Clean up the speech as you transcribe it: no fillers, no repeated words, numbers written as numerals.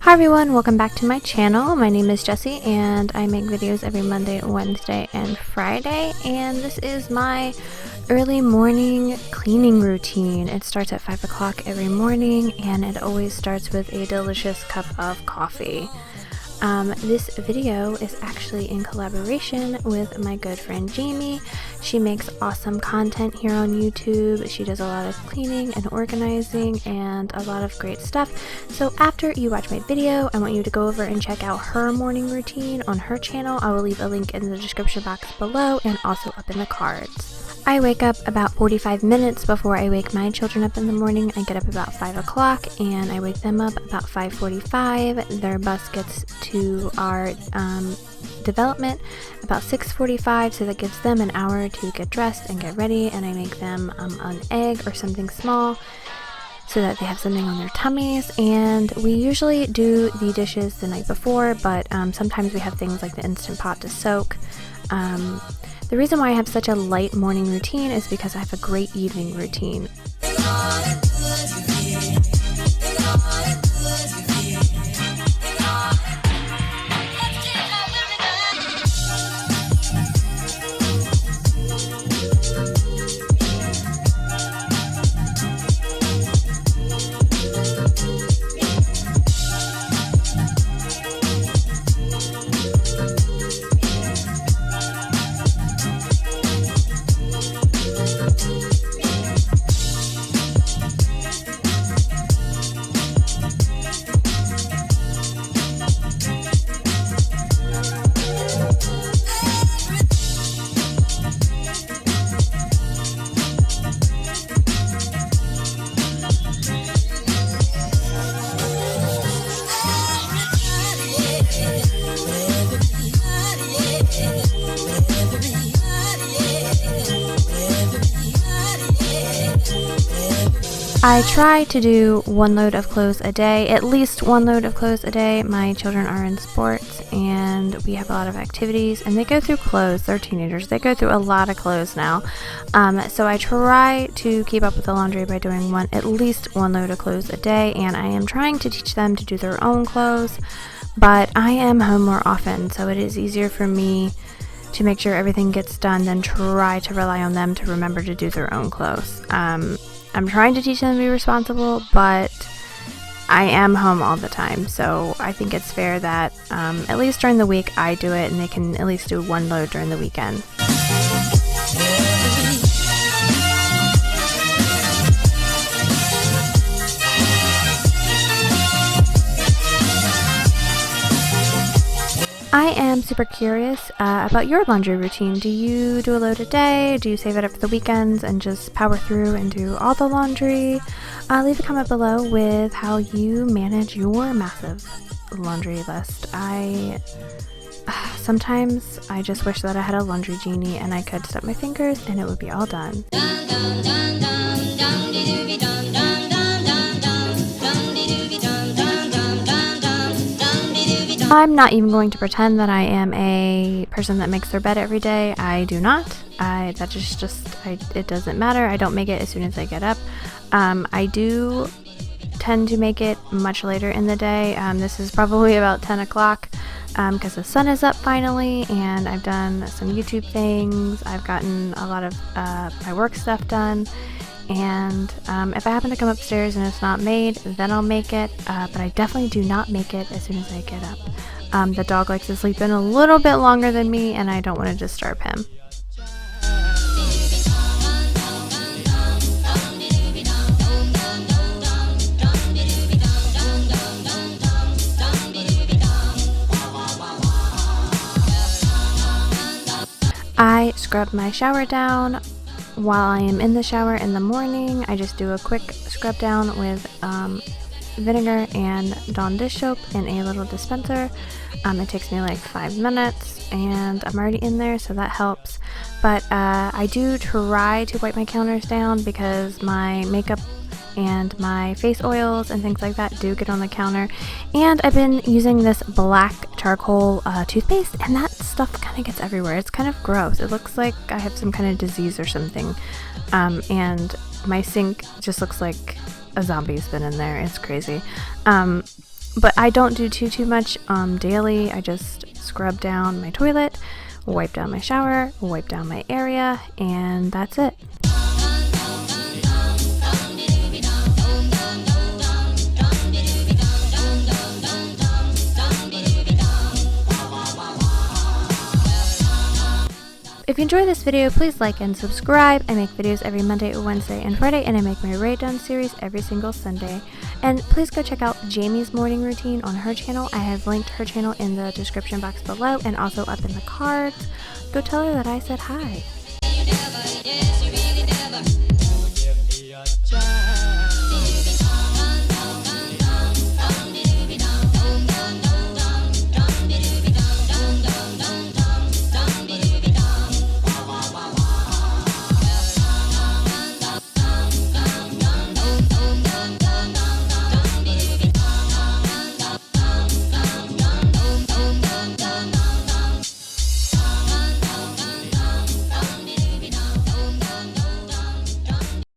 Hi everyone, welcome back to my channel. My name is Jessie and I make videos every Monday, Wednesday, and Friday, and this is my early morning cleaning routine. It starts at 5 o'clock every morning and it always starts with a delicious cup of coffee. This video is actually in collaboration with my good friend Jamie. She makes awesome content here on YouTube. She does a lot of cleaning and organizing and a lot of great stuff. So after you watch my video, I want you to go over and check out her morning routine on her channel. I will leave a link in the description box below and also up in the cards. I wake up about 45 minutes before I wake my children up in the morning. I get up about 5 o'clock and I wake them up about 5:45. Their bus gets to our development about 6:45, so that gives them an hour to get dressed and get ready, and I make them an egg or something small so that they have something on their tummies. And we usually do the dishes the night before, but sometimes we have things like the Instant Pot to soak. The reason why I have such a light morning routine is because I have a great evening routine. I try to do one load of clothes a day, at least one load of clothes a day. My children are in sports and we have a lot of activities, and they go through clothes. They're teenagers. They go through a lot of clothes now. So I try to keep up with the laundry by doing at least one load of clothes a day, and I am trying to teach them to do their own clothes, but I am home more often, so it is easier for me to make sure everything gets done than try to rely on them to remember to do their own clothes. I'm trying to teach them to be responsible, but I am home all the time, so I think it's fair that at least during the week I do it, and they can at least do one load during the weekend. I am super curious about your laundry routine. Do you do a load a day? Do you save it up for the weekends and just power through and do all the laundry? Leave a comment below with how you manage your massive laundry list. Sometimes I just wish that I had a laundry genie and I could snap my fingers and it would be all done. I'm not even going to pretend that I am a person that makes their bed every day. I do not. It doesn't matter. I don't make it as soon as I get up. I do tend to make it much later in the day. This is probably about 10 o'clock because the sun is up finally, and I've done some YouTube things. I've gotten a lot of my work stuff done. And if I happen to come upstairs and it's not made, then I'll make it, but I definitely do not make it as soon as I get up. The dog likes to sleep in a little bit longer than me, and I don't want to disturb him. I scrub my shower down. While I am in the shower in the morning, I just do a quick scrub down with vinegar and Dawn dish soap in a little dispenser. It takes me like 5 minutes and I'm already in there, so that helps. But I do try to wipe my counters down because my makeup and my face oils and things like that do get on the counter. And I've been using this black charcoal toothpaste, and that stuff kind of gets everywhere. It's kind of gross. It looks like I have some kind of disease or something. And my sink just looks like a zombie's been in there. It's crazy. But I don't do too much daily. I just scrub down my toilet, wipe down my shower, wipe down my area, and that's it. If you enjoy this video, please like and subscribe. I make videos every Monday, Wednesday, and Friday, and I make my write down series every single Sunday. And please go check out Jamie's morning routine on her channel. I have linked her channel in the description box below and also up in the cards. Go tell her that I said hi.